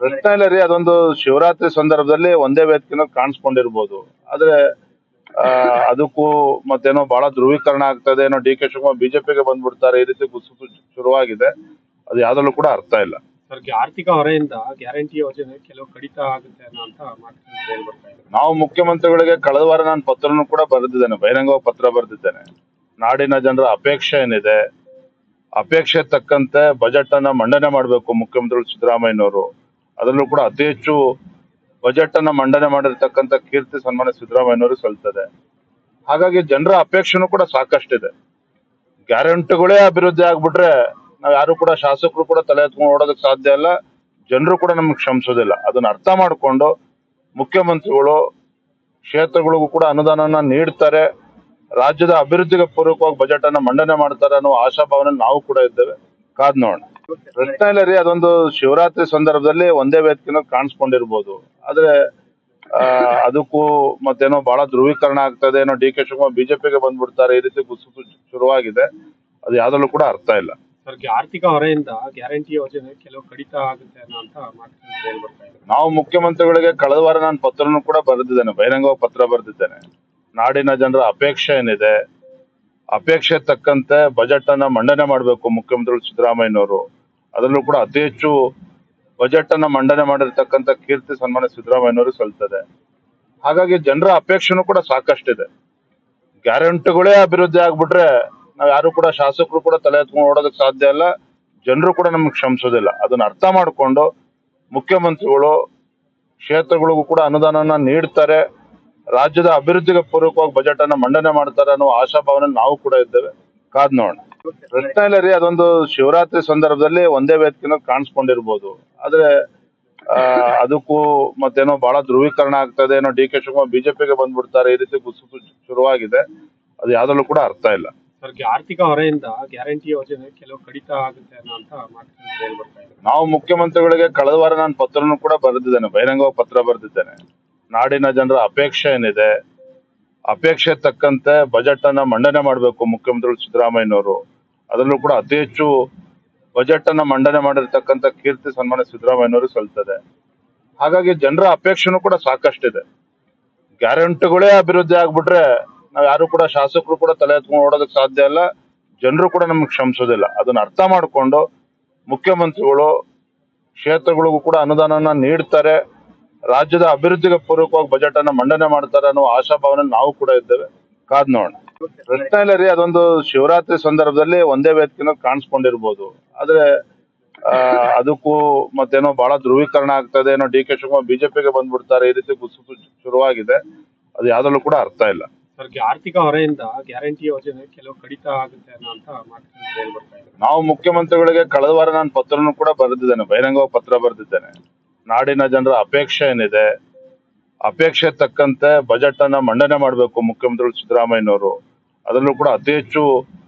ಪ್ರಶ್ನೆ ಇಲ್ಲ ರೀ. ಅದೊಂದು ಶಿವರಾತ್ರಿ ಸಂದರ್ಭದಲ್ಲಿ ಒಂದೇ ವೇದಿಕೆನ ಕಾಣಿಸ್ಕೊಂಡಿರ್ಬೋದು. ಆದ್ರೆ ಅದಕ್ಕೂ ಮತ್ತೇನೋ ಬಹಳ ಧ್ರುವೀಕರಣ ಆಗ್ತದೆ, ಏನೋ ಡಿ ಕೆ ಶಿವಕುಮಾರ್ ಬಿಜೆಪಿಗೆ ಬಂದ್ಬಿಡ್ತಾರೆ, ಈ ರೀತಿ ಗುಸುಗು ಶುರುವಾಗಿದೆ. ಅದು ಯಾವ್ದಲ್ಲೂ ಕೂಡ ಅರ್ಥ ಇಲ್ಲ. ಸರ್, ಆರ್ಥಿಕ ಹೊರೆಯಿಂದ ಗ್ಯಾರಂಟಿ ಯೋಜನೆ ಕೆಲವು ಕಡಿತ ಆಗುತ್ತೆ ಅನ್ನೋ ಅಂತ ಮಾತುಗಳು ಕೇಳಿ ಬರ್ತಾ ಇದೆ. ನಾವು ಮುಖ್ಯಮಂತ್ರಿಗಳಿಗೆ ಕಳೆದ ವಾರ ನಾನು ಪತ್ರನೂ ಕೂಡ ಬರೆದಿದ್ದೇನೆ, ಬಹಿರಂಗವಾಗಿ ಪತ್ರ ಬರೆದಿದ್ದೇನೆ. ನಾಡಿನ ಜನರ ಅಪೇಕ್ಷೆ ಏನಿದೆ, ಅಪೇಕ್ಷೆ ತಕ್ಕಂತೆ ಬಜೆಟ್ ಅನ್ನ ಮಂಡನೆ ಮಾಡಬೇಕು ಮುಖ್ಯಮಂತ್ರಿಗಳು ಸಿದ್ದರಾಮಯ್ಯನವರು. ಅದರಲ್ಲೂ ಕೂಡ ಅತಿ ಹೆಚ್ಚು ಬಜೆಟ್ ಅನ್ನ ಮಂಡನೆ ಮಾಡಿರ್ತಕ್ಕಂಥ ಕೀರ್ತಿ ಸನ್ಮಾನ್ಯ ಸಿದ್ದರಾಮಯ್ಯನವರು ಸಲ್ತದೆ. ಹಾಗಾಗಿ ಜನರ ಅಪೇಕ್ಷೆನೂ ಕೂಡ ಸಾಕಷ್ಟಿದೆ. ಗ್ಯಾರಂಟಿಗಳೇ ಅಭಿವೃದ್ಧಿ ಆಗ್ಬಿಟ್ರೆ ನಾವ್ ಯಾರು ಕೂಡ ಶಾಸಕರು ಕೂಡ ತಲೆ ಎತ್ಕೊಂಡು ಓಡೋದಕ್ಕೆ ಸಾಧ್ಯ ಇಲ್ಲ, ಜನರು ಕೂಡ ನಮ್ಗೆ ಕ್ಷಮಿಸೋದಿಲ್ಲ. ಅದನ್ನ ಅರ್ಥ ಮಾಡ್ಕೊಂಡು ಮುಖ್ಯಮಂತ್ರಿಗಳು ಕ್ಷೇತ್ರಗಳಿಗೂ ಕೂಡ ಅನುದಾನನ ನೀಡ್ತಾರೆ, ರಾಜ್ಯದ ಅಭಿವೃದ್ಧಿಗೆ ಪೂರಕವಾಗಿ ಬಜೆಟ್ ಅನ್ನ ಮಂಡನೆ ಮಾಡ್ತಾರೆ ಅನ್ನೋ ಆಶಾಭಾವನೆ ನಾವು ಕೂಡ ಇದ್ದೇವೆ. ಕಾದ್ ನೋಡೋಣ. ಪ್ರಶ್ನೆ ಇಲ್ಲ ರೀ. ಅದೊಂದು ಶಿವರಾತ್ರಿ ಸಂದರ್ಭದಲ್ಲಿ ಒಂದೇ ವೇದಿಕೆನ ಕಾಣಿಸ್ಕೊಂಡಿರ್ಬೋದು. ಆದ್ರೆ ಅದಕ್ಕೂ ಮತ್ತೇನೋ ಬಹಳ ಧ್ರುವೀಕರಣ ಆಗ್ತದೆ, ಏನೋ ಡಿ ಕೆ ಶಿವಕುಮಾರ್ ಬಿಜೆಪಿಗೆ ಬಂದ್ಬಿಡ್ತಾರೆ, ಈ ರೀತಿ ಗುಸುಗು ಶುರುವಾಗಿದೆ. ಅದು ಯಾವ್ದಲ್ಲೂ ಕೂಡ ಅರ್ಥ ಇಲ್ಲ. ಸರ್, ಆರ್ಥಿಕ ಹೊರೆಯಿಂದ ಗ್ಯಾರಂಟಿ ಯೋಜನೆ ಕೆಲವು ಕಡಿತ ಆಗುತ್ತೆ ಅನ್ನೋ ಅಂತ ಮಾತುಗಳು ಕೇಳಿ ಬರ್ತಾ ಇದೆ. ನಾವು ಮುಖ್ಯಮಂತ್ರಿಗಳಿಗೆ ಕಳೆದ ವಾರ ನಾನು ಪತ್ರನೂ ಕೂಡ ಬರೆದಿದ್ದೇನೆ, ಬಹಿರಂಗವಾಗಿ ಪತ್ರ ಬರೆದಿದ್ದೇನೆ. ನಾಡಿನ ಜನರ ಅಪೇಕ್ಷೆ ಏನಿದೆ, ಅಪೇಕ್ಷೆ ತಕ್ಕಂತೆ ಬಜೆಟ್ ಅನ್ನ ಮಂಡನೆ ಮಾಡಬೇಕು ಮುಖ್ಯಮಂತ್ರಿಗಳು ಸಿದ್ದರಾಮಯ್ಯನವರು. ಅದರಲ್ಲೂ ಕೂಡ ಅತಿ ಹೆಚ್ಚು ಬಜೆಟ್ ಅನ್ನ ಮಂಡನೆ ಮಾಡಿರ್ತಕ್ಕಂಥ ಕೀರ್ತಿ ಸನ್ಮಾನ್ಯ ಸಿದ್ದರಾಮಯ್ಯನವರು ಸಲ್ತದೆ. ಹಾಗಾಗಿ ಜನರ ಅಪೇಕ್ಷೆನೂ ಕೂಡ ಸಾಕಷ್ಟಿದೆ. ಗ್ಯಾರಂಟಿಗಳೇ ಅಭಿವೃದ್ಧಿ ಆಗ್ಬಿಟ್ರೆ ನಾವ್ ಯಾರು ಕೂಡ ಶಾಸಕರು ಕೂಡ ತಲೆ ಎತ್ಕೊಂಡು ಓಡೋದಕ್ಕೆ ಸಾಧ್ಯ ಇಲ್ಲ, ಜನರು ಕೂಡ ನಮ್ಗೆ ಕ್ಷಮಿಸೋದಿಲ್ಲ. ಅದನ್ನ ಅರ್ಥ ಮಾಡ್ಕೊಂಡು ಮುಖ್ಯಮಂತ್ರಿಗಳು ಕ್ಷೇತ್ರಗಳಿಗೂ ಕೂಡ ಅನುದಾನನ ನೀಡ್ತಾರೆ, ರಾಜ್ಯದ ಅಭಿವೃದ್ಧಿಗೆ ಪೂರಕವಾಗಿ ಬಜೆಟ್ ಅನ್ನ ಮಂಡನೆ ಮಾಡ್ತಾರೆ ಅನ್ನೋ ಆಶಾಭಾವನೆ ನಾವು ಕೂಡ ಇದ್ದೇವೆ. ಕಾದ್ ನೋಡೋಣ. ಪ್ರಶ್ನೆ ಇಲ್ಲ ರೀ. ಅದೊಂದು ಶಿವರಾತ್ರಿ ಸಂದರ್ಭದಲ್ಲಿ ಒಂದೇ ವೇದಿಕೆನ ಕಾಣಿಸ್ಕೊಂಡಿರ್ಬೋದು. ಆದ್ರೆ ಅದಕ್ಕೂ ಮತ್ತೇನೋ ಬಹಳ ಧ್ರುವೀಕರಣ ಆಗ್ತದೆ, ಏನೋ ಡಿ ಕೆ ಶಿವಕುಮಾರ್ ಬಿಜೆಪಿಗೆ ಬಂದ್ಬಿಡ್ತಾರೆ, ಈ ರೀತಿ ಗುಸುಗು ಶುರುವಾಗಿದೆ. ಅದು ಯಾವ್ದಲ್ಲೂ ಕೂಡ ಅರ್ಥ ಇಲ್ಲ. ಸರ್, ಆರ್ಥಿಕ ಹೊರೆಯಿಂದ ಗ್ಯಾರಂಟಿ ಯೋಜನೆ ಕೆಲವು ಕಡಿತ ಆಗುತ್ತೆ ಅನ್ನೋ ಅಂತ ಮಾತುಗಳು ಕೇಳಿ ಬರ್ತಾ ಇದೆ. ನಾವು ಮುಖ್ಯಮಂತ್ರಿಗಳಿಗೆ ಕಳೆದ ವಾರ ನಾನು ಪತ್ರನೂ ಕೂಡ ಬರೆದಿದ್ದೇನೆ, ಬಹಿರಂಗವಾಗಿ ಪತ್ರ ಬರೆದಿದ್ದೇನೆ. ನಾಡಿನ ಜನರ ಅಪೇಕ್ಷೆ ಏನಿದೆ, ಅಪೇಕ್ಷೆ ತಕ್ಕಂತೆ ಬಜೆಟ್ ಅನ್ನ ಮಂಡನೆ ಮಾಡಬೇಕು ಮುಖ್ಯಮಂತ್ರಿಗಳು ಸಿದ್ದರಾಮಯ್ಯನವರು. ಅದರಲ್ಲೂ ಕೂಡ ಅತಿ ಹೆಚ್ಚು ಬಜೆಟ್ ಅನ್ನ ಮಂಡನೆ ಮಾಡಿರ್ತಕ್ಕಂಥ ಕೀರ್ತಿ ಸನ್ಮಾನ್ಯ ಸಿದ್ದರಾಮಯ್ಯನವರು ಸಲ್ತದೆ. ಹಾಗಾಗಿ ಜನರ ಅಪೇಕ್ಷೆನೂ ಕೂಡ ಸಾಕಷ್ಟಿದೆ. ಗ್ಯಾರಂಟಿಗಳೇ ಅಭಿವೃದ್ಧಿ ಆಗ್ಬಿಟ್ರೆ ನಾವ್ ಯಾರು ಕೂಡ ಶಾಸಕರು ಕೂಡ ತಲೆ ಎತ್ಕೊಂಡು ಓಡೋದಕ್ಕೆ ಸಾಧ್ಯ ಇಲ್ಲ, ಜನರು ಕೂಡ ನಮ್ಗೆ ಕ್ಷಮಿಸೋದಿಲ್ಲ. ಅದನ್ನ ಅರ್ಥ ಮಾಡ್ಕೊಂಡು ಮುಖ್ಯಮಂತ್ರಿಗಳು ಕ್ಷೇತ್ರಗಳಿಗೂ ಕೂಡ ಅನುದಾನನ ನೀಡ್ತಾರೆ, ರಾಜ್ಯದ ಅಭಿವೃದ್ಧಿಗೆ ಪೂರಕವಾಗಿ ಬಜೆಟ್ ಅನ್ನ ಮಂಡನೆ ಮಾಡ್ತಾರೆ ಅನ್ನೋ ಆಶಾಭಾವನೆ ನಾವು ಕೂಡ ಇದ್ದೇವೆ. ಕಾದ್ ನೋಡೋಣ. ಪ್ರಶ್ನೆ ಇಲ್ಲ ರೀ. ಅದೊಂದು ಶಿವರಾತ್ರಿ ಸಂದರ್ಭದಲ್ಲಿ ಒಂದೇ ವೇದಿಕೆನ ಕಾಣಿಸ್ಕೊಂಡಿರ್ಬೋದು. ಆದ್ರೆ ಅದಕ್ಕೂ ಮತ್ತೇನೋ ಬಹಳ ಧ್ರುವೀಕರಣ ಆಗ್ತದೆ, ಏನೋ ಡಿ ಕೆ ಶಿವಕುಮಾರ್ ಬಿಜೆಪಿಗೆ ಬಂದ್ಬಿಡ್ತಾರೆ, ಈ ರೀತಿ ಗುಸುಗು ಶುರುವಾಗಿದೆ. ಅದು ಯಾವ್ದಲ್ಲೂ ಕೂಡ ಅರ್ಥ ಇಲ್ಲ. ಸರ್, ಆರ್ಥಿಕ ಹೊರೆಯಿಂದ ಗ್ಯಾರಂಟಿ ಯೋಜನೆ ಕೆಲವು ಕಡಿತ ಆಗುತ್ತೆ ಅನ್ನೋ ಅಂತ ಮಾತುಗಳು ಕೇಳಿ ಬರ್ತಾ ಇದೆ. ನಾವು ಮುಖ್ಯಮಂತ್ರಿಗಳಿಗೆ ಕಳೆದ ವಾರ ನಾನು ಪತ್ರನೂ ಕೂಡ ಬರೆದಿದ್ದೇನೆ, ಬಹಿರಂಗವಾಗಿ ಪತ್ರ ಬರೆದಿದ್ದೇನೆ. ನಾಡಿನ ಜನರ ಅಪೇಕ್ಷೆ ಏನಿದೆ, ಅಪೇಕ್ಷೆ ತಕ್ಕಂತೆ ಬಜೆಟ್ ಅನ್ನ ಮಂಡನೆ ಮಾಡಬೇಕು ಮುಖ್ಯಮಂತ್ರಿಗಳು ಸಿದ್ದರಾಮಯ್ಯನವರು. ಅದರಲ್ಲೂ ಕೂಡ ಅತಿ ಹೆಚ್ಚು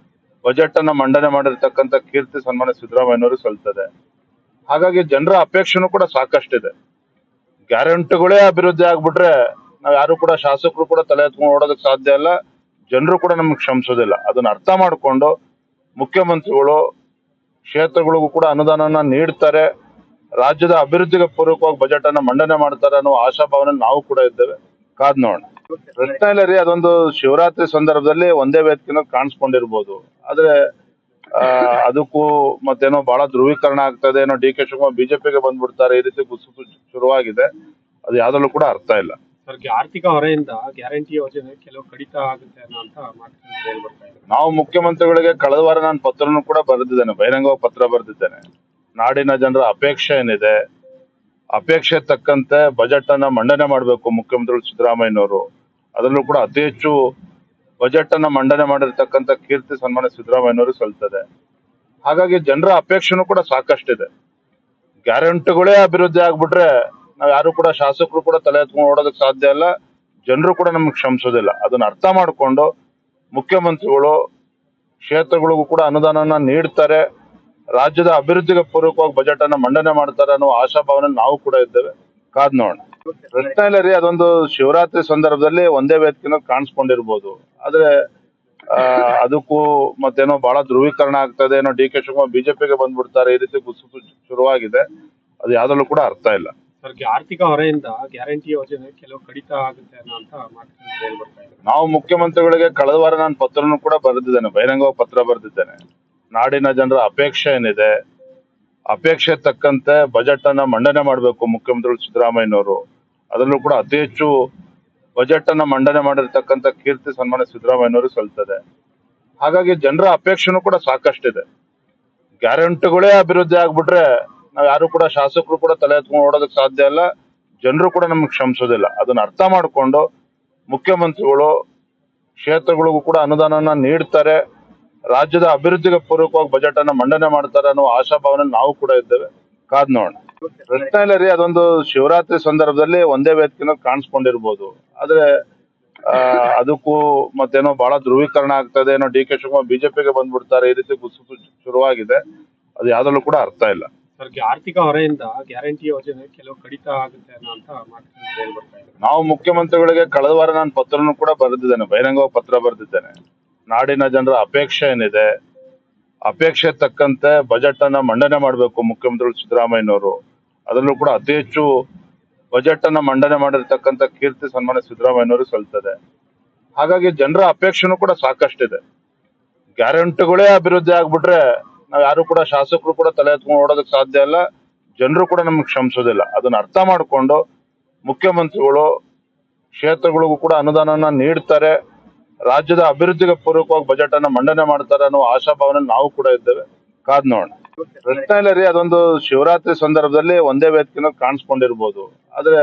ಬಜೆಟ್ ಅನ್ನ ಮಂಡನೆ ಮಾಡಿರ್ತಕ್ಕಂಥ ಕೀರ್ತಿ ಸನ್ಮಾನ್ಯ ಸಿದ್ದರಾಮಯ್ಯನವರು ಸಲ್ತದೆ. ಹಾಗಾಗಿ ಜನರ ಅಪೇಕ್ಷೆನೂ ಕೂಡ ಸಾಕಷ್ಟಿದೆ. ಗ್ಯಾರಂಟಿಗಳೇ ಅಭಿವೃದ್ಧಿ ಆಗ್ಬಿಟ್ರೆ ನಾವ್ ಯಾರು ಕೂಡ ಶಾಸಕರು ಕೂಡ ತಲೆ ಎತ್ಕೊಂಡು ಓಡೋದಕ್ಕೆ ಸಾಧ್ಯ ಇಲ್ಲ, ಜನರು ಕೂಡ ನಮ್ಗೆ ಕ್ಷಮಿಸೋದಿಲ್ಲ. ಅದನ್ನ ಅರ್ಥ ಮಾಡ್ಕೊಂಡು ಮುಖ್ಯಮಂತ್ರಿಗಳು ಕ್ಷೇತ್ರಗಳಿಗೂ ಕೂಡ ಅನುದಾನನ ನೀಡ್ತಾರೆ, ರಾಜ್ಯದ ಅಭಿವೃದ್ಧಿಗೆ ಪೂರಕವಾಗಿ ಬಜೆಟ್ ಅನ್ನ ಮಂಡನೆ ಮಾಡ್ತಾರೆ ಅನ್ನೋ ಆಶಾಭಾವನೆ ನಾವು ಕೂಡ ಇದ್ದೇವೆ. ಕಾದ್ ನೋಡೋಣ. ಪ್ರಶ್ನೆ ಇಲ್ಲ ರೀ. ಅದೊಂದು ಶಿವರಾತ್ರಿ ಸಂದರ್ಭದಲ್ಲಿ ಒಂದೇ ವೇದಿಕೆನ ಕಾಣಿಸ್ಕೊಂಡಿರ್ಬೋದು. ಆದ್ರೆ ಅದಕ್ಕೂ ಮತ್ತೇನೋ ಬಹಳ ಧ್ರುವೀಕರಣ ಆಗ್ತದೆ, ಏನೋ ಡಿ ಕೆ ಶಿವಕುಮಾರ್ ಬಿಜೆಪಿಗೆ ಬಂದ್ಬಿಡ್ತಾರೆ, ಈ ರೀತಿ ಗುಸುಗು ಶುರುವಾಗಿದೆ. ಅದು ಯಾವ್ದಲ್ಲೂ ಕೂಡ ಅರ್ಥ ಇಲ್ಲ. ಸರ್, ಆರ್ಥಿಕ ಹೊರೆಯಿಂದ ಗ್ಯಾರಂಟಿ ಯೋಜನೆ ಕೆಲವು ಕಡಿತ ಆಗುತ್ತೆ ಅನ್ನೋ ಅಂತ ಮಾತುಗಳು ಕೇಳಿ ಬರ್ತಾ ಇದೆ. ನಾವು ಮುಖ್ಯಮಂತ್ರಿಗಳಿಗೆ ಕಳೆದ ವಾರ ನಾನು ಪತ್ರನೂ ಕೂಡ ಬರೆದಿದ್ದೇನೆ, ಬಹಿರಂಗವಾಗಿ ಪತ್ರ ಬರೆದಿದ್ದೇನೆ. ನಾಡಿನ ಜನರ ಅಪೇಕ್ಷೆ ಏನಿದೆ, ಅಪೇಕ್ಷೆ ತಕ್ಕಂತೆ ಬಜೆಟ್ ಅನ್ನ ಮಂಡನೆ ಮಾಡಬೇಕು ಮುಖ್ಯಮಂತ್ರಿಗಳು ಸಿದ್ದರಾಮಯ್ಯನವರು. ಅದರಲ್ಲೂ ಕೂಡ ಅತಿ ಹೆಚ್ಚು ಬಜೆಟ್ ಅನ್ನ ಮಂಡನೆ ಮಾಡಿರ್ತಕ್ಕಂಥ ಕೀರ್ತಿ ಸನ್ಮಾನ್ಯ ಸಿದ್ದರಾಮಯ್ಯನವರು ಸಲ್ತದೆ. ಹಾಗಾಗಿ ಜನರ ಅಪೇಕ್ಷೆನೂ ಕೂಡ ಸಾಕಷ್ಟಿದೆ. ಗ್ಯಾರಂಟಿಗಳೇ ಅಭಿವೃದ್ಧಿ ಆಗ್ಬಿಟ್ರೆ ನಾವ್ ಯಾರು ಕೂಡ ಶಾಸಕರು ಕೂಡ ತಲೆ ಎತ್ಕೊಂಡು ಓಡೋದಕ್ಕೆ ಸಾಧ್ಯ ಇಲ್ಲ, ಜನರು ಕೂಡ ನಮ್ಗೆ ಕ್ಷಮಿಸೋದಿಲ್ಲ. ಅದನ್ನ ಅರ್ಥ ಮಾಡ್ಕೊಂಡು ಮುಖ್ಯಮಂತ್ರಿಗಳು ಕ್ಷೇತ್ರಗಳಿಗೂ ಕೂಡ ಅನುದಾನನ ನೀಡ್ತಾರೆ, ರಾಜ್ಯದ ಅಭಿವೃದ್ಧಿಗೆ ಪೂರಕವಾಗಿ ಬಜೆಟ್ ಅನ್ನ ಮಂಡನೆ ಮಾಡ್ತಾರೆ ಅನ್ನೋ ಆಶಾಭಾವನೆ ನಾವು ಕೂಡ ಇದ್ದೇವೆ. ಕಾದ್ ನೋಡೋಣ. ಪ್ರಶ್ನೆ ಇಲ್ಲ ರೀ. ಅದೊಂದು ಶಿವರಾತ್ರಿ ಸಂದರ್ಭದಲ್ಲಿ ಒಂದೇ ವೇದಿಕೆನ ಕಾಣಿಸ್ಕೊಂಡಿರ್ಬೋದು. ಆದ್ರೆ ಅದಕ್ಕೂ ಮತ್ತೇನೋ ಬಹಳ ಧ್ರುವೀಕರಣ ಆಗ್ತದೆ, ಏನೋ ಡಿ ಕೆ ಶಿವಕುಮಾರ್ ಬಿಜೆಪಿಗೆ ಬಂದ್ಬಿಡ್ತಾರೆ, ಈ ರೀತಿ ಗುಸುಗು ಶುರುವಾಗಿದೆ. ಅದು ಯಾವ್ದ್ರಲ್ಲೂ ಕೂಡ ಅರ್ಥ ಇಲ್ಲ. ಸರ್, ಆರ್ಥಿಕ ಹೊರೆಯಿಂದ ಗ್ಯಾರಂಟಿ ಯೋಜನೆ ಕೆಲವು ಕಡಿತ ಆಗುತ್ತೆ ಅನ್ನೋ ಅಂತ ಮಾತುಗಳು ಕೇಳಿ ಬರ್ತಾ ಇದೆ. ನಾವು ಮುಖ್ಯಮಂತ್ರಿಗಳಿಗೆ ಕಳೆದ ವಾರ ನಾನು ಪತ್ರನೂ ಕೂಡ ಬರೆದಿದ್ದೇನೆ, ಬಹಿರಂಗವಾಗಿ ಪತ್ರ ಬರೆದಿದ್ದೇನೆ. ನಾಡಿನ ಜನರ ಅಪೇಕ್ಷೆ ಏನಿದೆ, ಅಪೇಕ್ಷೆ ತಕ್ಕಂತೆ ಬಜೆಟ್ ಅನ್ನ ಮಂಡನೆ ಮಾಡಬೇಕು ಮುಖ್ಯಮಂತ್ರಿಗಳು ಸಿದ್ದರಾಮಯ್ಯನವರು. ಅದರಲ್ಲೂ ಕೂಡ ಅತಿ ಹೆಚ್ಚು ಬಜೆಟ್ ಅನ್ನ ಮಂಡನೆ ಮಾಡಿರ್ತಕ್ಕಂಥ ಕೀರ್ತಿ ಸನ್ಮಾನ್ಯ ಸಿದ್ದರಾಮಯ್ಯನವರು ಸಲ್ತದೆ. ಹಾಗಾಗಿ ಜನರ ಅಪೇಕ್ಷೆನೂ ಕೂಡ ಸಾಕಷ್ಟಿದೆ. ಗ್ಯಾರಂಟಿಗಳೇ ಅಭಿವೃದ್ಧಿ ಆಗ್ಬಿಟ್ರೆ ನಾವ್ ಯಾರು ಕೂಡ ಶಾಸಕರು ಕೂಡ ತಲೆ ಎತ್ಕೊಂಡು ಓಡೋದಕ್ಕೆ ಸಾಧ್ಯ ಇಲ್ಲ, ಜನರು ಕೂಡ ನಮ್ಗೆ ಕ್ಷಮಿಸೋದಿಲ್ಲ. ಅದನ್ನ ಅರ್ಥ ಮಾಡ್ಕೊಂಡು ಮುಖ್ಯಮಂತ್ರಿಗಳು ಕ್ಷೇತ್ರಗಳಿಗೂ ಕೂಡ ಅನುದಾನನ ನೀಡ್ತಾರೆ, ರಾಜ್ಯದ ಅಭಿವೃದ್ಧಿಗೆ ಪೂರಕವಾಗಿ ಬಜೆಟ್ ಅನ್ನ ಮಂಡನೆ ಮಾಡ್ತಾರೆ ಅನ್ನೋ ಆಶಾಭಾವನೆ ನಾವು ಕೂಡ ಇದ್ದೇವೆ. ಕಾದ್ ನೋಡೋಣ. ಪ್ರಶ್ನೆ ಇಲ್ಲ ರೀ, ಅದೊಂದು ಶಿವರಾತ್ರಿ ಸಂದರ್ಭದಲ್ಲಿ ಒಂದೇ ವೇದಿಕೆನ ಕಾಣಿಸ್ಕೊಂಡಿರ್ಬೋದು, ಆದ್ರೆ ಅದಕ್ಕೂ ಮತ್ತೇನೋ ಬಹಳ ಧ್ರುವೀಕರಣ ಆಗ್ತದೆ, ಏನೋ ಡಿ ಕೆ ಶಿವಕುಮಾರ್ ಬಿಜೆಪಿಗೆ ಬಂದ್ಬಿಡ್ತಾರೆ, ಈ ರೀತಿ ಗುಸುಗು ಶುರುವಾಗಿದೆ. ಅದು ಯಾವ್ದ್ರಲ್ಲೂ ಕೂಡ ಅರ್ಥ ಇಲ್ಲ. ಸರ್, ಆರ್ಥಿಕ ಹೊರೆಯಿಂದ ಗ್ಯಾರಂಟಿ ಯೋಜನೆ ಕೆಲವು ಕಡಿತ ಆಗುತ್ತೆ ಅನ್ನೋ ಅಂತ ಮಾತುಗಳು ಕೇಳಿ ಬರ್ತಾ ಇದೆ. ನಾವು ಮುಖ್ಯಮಂತ್ರಿಗಳಿಗೆ ಕಳೆದ ವಾರ ನಾನು ಪತ್ರನೂ ಕೂಡ ಬರೆದಿದ್ದೇನೆ, ಬಹಿರಂಗವಾಗಿ ಪತ್ರ ಬರೆದಿದ್ದೇನೆ. ನಾಡಿನ ಜನರ ಅಪೇಕ್ಷೆ ಏನಿದೆ, ಅಪೇಕ್ಷೆ ತಕ್ಕಂತೆ ಬಜೆಟ್ ಅನ್ನ ಮಂಡನೆ ಮಾಡಬೇಕು ಮುಖ್ಯಮಂತ್ರಿಗಳು ಸಿದ್ದರಾಮಯ್ಯನವರು. ಅದರಲ್ಲೂ ಕೂಡ ಅತಿ ಹೆಚ್ಚು ಬಜೆಟ್ ಅನ್ನ ಮಂಡನೆ ಮಾಡಿರ್ತಕ್ಕಂಥ ಕೀರ್ತಿ ಸನ್ಮಾನ್ಯ ಸಿದ್ದರಾಮಯ್ಯನವರು ಸಲ್ತದೆ. ಹಾಗಾಗಿ ಜನರ ಅಪೇಕ್ಷೆನೂ ಕೂಡ ಸಾಕಷ್ಟಿದೆ. ಗ್ಯಾರಂಟಿಗಳೇ ಅಭಿವೃದ್ಧಿ ಆಗ್ಬಿಟ್ರೆ ನಾವ್ ಯಾರು ಕೂಡ ಶಾಸಕರು ಕೂಡ ತಲೆ ಎತ್ಕೊಂಡು ಓಡೋದಕ್ಕೆ ಸಾಧ್ಯ ಇಲ್ಲ, ಜನರು ಕೂಡ ನಮ್ಗೆ ಕ್ಷಮಿಸೋದಿಲ್ಲ. ಅದನ್ನ ಅರ್ಥ ಮಾಡ್ಕೊಂಡು ಮುಖ್ಯಮಂತ್ರಿಗಳು ಕ್ಷೇತ್ರಗಳಿಗೂ ಕೂಡ ಅನುದಾನನ ನೀಡ್ತಾರೆ, ರಾಜ್ಯದ ಅಭಿವೃದ್ಧಿಗೆ ಪೂರಕವಾಗಿ ಬಜೆಟ್ ಅನ್ನ ಮಂಡನೆ ಮಾಡ್ತಾರೆ ಅನ್ನೋ ಆಶಾಭಾವನೆ ನಾವು ಕೂಡ ಇದ್ದೇವೆ. ಕಾದ್ ನೋಡೋಣ. ಪ್ರಶ್ನೆ ಇಲ್ಲ ರೀ, ಅದೊಂದು ಶಿವರಾತ್ರಿ ಸಂದರ್ಭದಲ್ಲಿ ಒಂದೇ ವೇದಿಕೆನ ಕಾಣಿಸ್ಕೊಂಡಿರ್ಬೋದು, ಆದ್ರೆ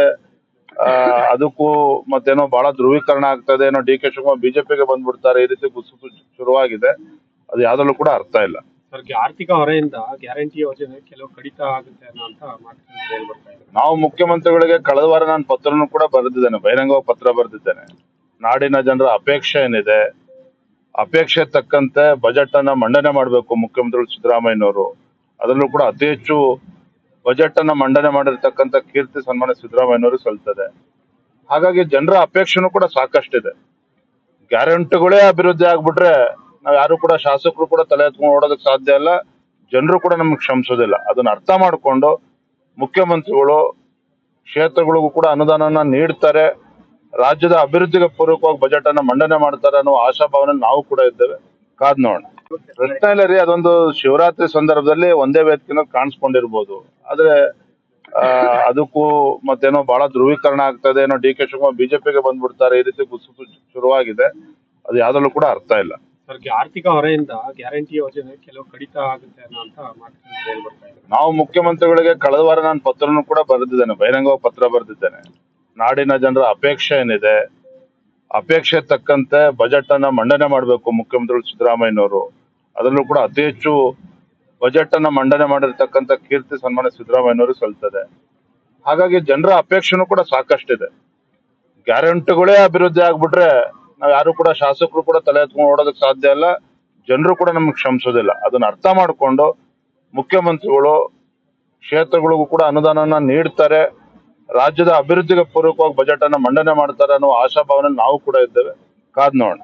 ಅದಕ್ಕೂ ಮತ್ತೇನೋ ಬಹಳ ಧ್ರುವೀಕರಣ ಆಗ್ತದೆ, ಏನೋ ಡಿ ಕೆ ಶಿವಕುಮಾರ್ ಬಿಜೆಪಿಗೆ ಬಂದ್ಬಿಡ್ತಾರೆ, ಈ ರೀತಿ ಗುಸುಗು ಶುರುವಾಗಿದೆ. ಅದು ಯಾವ್ದ್ರಲ್ಲೂ ಕೂಡ ಅರ್ಥ ಇಲ್ಲ. ಸರ್, ಆರ್ಥಿಕ ಹೊರೆಯಿಂದ ಗ್ಯಾರಂಟಿ ಯೋಜನೆ ಕೆಲವು ಕಡಿತ ಆಗುತ್ತೆ ಅನ್ನೋ ಅಂತ ಮಾತುಗಳು ಕೇಳಿ ಬರ್ತಾ ಇದೆ. ನಾವು ಮುಖ್ಯಮಂತ್ರಿಗಳಿಗೆ ಕಳೆದ ವಾರ ನಾನು ಪತ್ರನೂ ಕೂಡ ಬರೆದಿದ್ದೇನೆ, ಬಹಿರಂಗವಾಗಿ ಪತ್ರ ಬರೆದಿದ್ದೇನೆ. ನಾಡಿನ ಜನರ ಅಪೇಕ್ಷೆ ಏನಿದೆ, ಅಪೇಕ್ಷೆ ತಕ್ಕಂತೆ ಬಜೆಟ್ ಅನ್ನ ಮಂಡನೆ ಮಾಡಬೇಕು ಮುಖ್ಯಮಂತ್ರಿಗಳು ಸಿದ್ದರಾಮಯ್ಯನವರು. ಅದರಲ್ಲೂ ಕೂಡ ಅತಿ ಹೆಚ್ಚು ಬಜೆಟ್ ಅನ್ನ ಮಂಡನೆ ಮಾಡಿರ್ತಕ್ಕಂಥ ಕೀರ್ತಿ ಸನ್ಮಾನ್ಯ ಸಿದ್ದರಾಮಯ್ಯನವರು ಸಲ್ತದೆ. ಹಾಗಾಗಿ ಜನರ ಅಪೇಕ್ಷೆನೂ ಕೂಡ ಸಾಕಷ್ಟಿದೆ. ಗ್ಯಾರಂಟಿಗಳೇ ಅಭಿವೃದ್ಧಿ ಆಗ್ಬಿಟ್ರೆ ನಾವ್ ಯಾರು ಕೂಡ ಶಾಸಕರು ಕೂಡ ತಲೆ ಎತ್ಕೊಂಡು ಓಡೋದಕ್ಕೆ ಸಾಧ್ಯ ಇಲ್ಲ, ಜನರು ಕೂಡ ನಮ್ಗೆ ಕ್ಷಮಿಸೋದಿಲ್ಲ. ಅದನ್ನ ಅರ್ಥ ಮಾಡ್ಕೊಂಡು ಮುಖ್ಯಮಂತ್ರಿಗಳು ಕ್ಷೇತ್ರಗಳಿಗೂ ಕೂಡ ಅನುದಾನನ ನೀಡ್ತಾರೆ, ರಾಜ್ಯದ ಅಭಿವೃದ್ಧಿಗೆ ಪೂರಕವಾಗಿ ಬಜೆಟ್ ಅನ್ನ ಮಂಡನೆ ಮಾಡ್ತಾರೆ ಅನ್ನೋ ಆಶಾಭಾವನೆ ನಾವು ಕೂಡ ಇದ್ದೇವೆ. ಕಾದ್ ನೋಡೋಣ. ಪ್ರಶ್ನೆ ಇಲ್ಲ ರೀ, ಅದೊಂದು ಶಿವರಾತ್ರಿ ಸಂದರ್ಭದಲ್ಲಿ ಒಂದೇ ವೇದಿಕೆನ ಕಾಣಿಸ್ಕೊಂಡಿರ್ಬೋದು, ಆದ್ರೆ ಅದಕ್ಕೂ ಮತ್ತೇನೋ ಬಹಳ ಧ್ರುವೀಕರಣ ಆಗ್ತದೆ, ಏನೋ ಡಿ ಕೆ ಶಿವಕುಮಾರ್ ಬಿಜೆಪಿಗೆ ಬಂದ್ಬಿಡ್ತಾರೆ, ಈ ರೀತಿ ಗುಸುಗು ಶುರುವಾಗಿದೆ. ಅದು ಯಾವ್ದ್ರಲ್ಲೂ ಕೂಡ ಅರ್ಥ ಇಲ್ಲ. ಸರ್, ಆರ್ಥಿಕ ಹೊರೆಯಿಂದ ಗ್ಯಾರಂಟಿ ಯೋಜನೆ ಕೆಲವು ಕಡಿತ ಆಗುತ್ತೆ ಅನ್ನೋ ಅಂತ ಮಾತುಗಳು ಕೇಳಿ ಬರ್ತಾ ಇದೆ. ನಾವು ಮುಖ್ಯಮಂತ್ರಿಗಳಿಗೆ ಕಳೆದ ವಾರ ನಾನು ಪತ್ರನೂ ಕೂಡ ಬರೆದಿದ್ದೇನೆ, ಬಹಿರಂಗವಾಗಿ ಪತ್ರ ಬರೆದಿದ್ದೇನೆ. ನಾಡಿನ ಜನರ ಅಪೇಕ್ಷೆ ಏನಿದೆ, ಅಪೇಕ್ಷೆ ತಕ್ಕಂತೆ ಬಜೆಟ್ ಅನ್ನ ಮಂಡನೆ ಮಾಡಬೇಕು ಮುಖ್ಯಮಂತ್ರಿಗಳು ಸಿದ್ದರಾಮಯ್ಯನವರು. ಅದರಲ್ಲೂ ಕೂಡ ಅತಿ ಹೆಚ್ಚು ಬಜೆಟ್ ಅನ್ನ ಮಂಡನೆ ಮಾಡಿರ್ತಕ್ಕಂಥ ಕೀರ್ತಿ ಸನ್ಮಾನ್ಯ ಸಿದ್ದರಾಮಯ್ಯನವರು ಸಲ್ತದೆ. ಹಾಗಾಗಿ ಜನರ ಅಪೇಕ್ಷೆನೂ ಕೂಡ ಸಾಕಷ್ಟಿದೆ. ಗ್ಯಾರಂಟಿಗಳೇ ಅಭಿವೃದ್ಧಿ ಆಗ್ಬಿಟ್ರೆ ನಾವ್ ಯಾರು ಕೂಡ ಶಾಸಕರು ಕೂಡ ತಲೆ ಎತ್ಕೊಂಡು ಓಡೋದಕ್ಕೆ ಸಾಧ್ಯ ಇಲ್ಲ, ಜನರು ಕೂಡ ನಮ್ಗೆ ಕ್ಷಮಿಸೋದಿಲ್ಲ. ಅದನ್ನ ಅರ್ಥ ಮಾಡ್ಕೊಂಡು ಮುಖ್ಯಮಂತ್ರಿಗಳು ಕ್ಷೇತ್ರಗಳಿಗೂ ಕೂಡ ಅನುದಾನನ ನೀಡ್ತಾರೆ, ರಾಜ್ಯದ ಅಭಿವೃದ್ಧಿಗೆ ಪೂರಕವಾಗಿ ಬಜೆಟ್ ಅನ್ನ ಮಂಡನೆ ಮಾಡ್ತಾರೆ ಅನ್ನೋ ಆಶಾಭಾವನೆ ನಾವು ಕೂಡ ಇದ್ದೇವೆ. ಕಾದ್ ನೋಡೋಣ.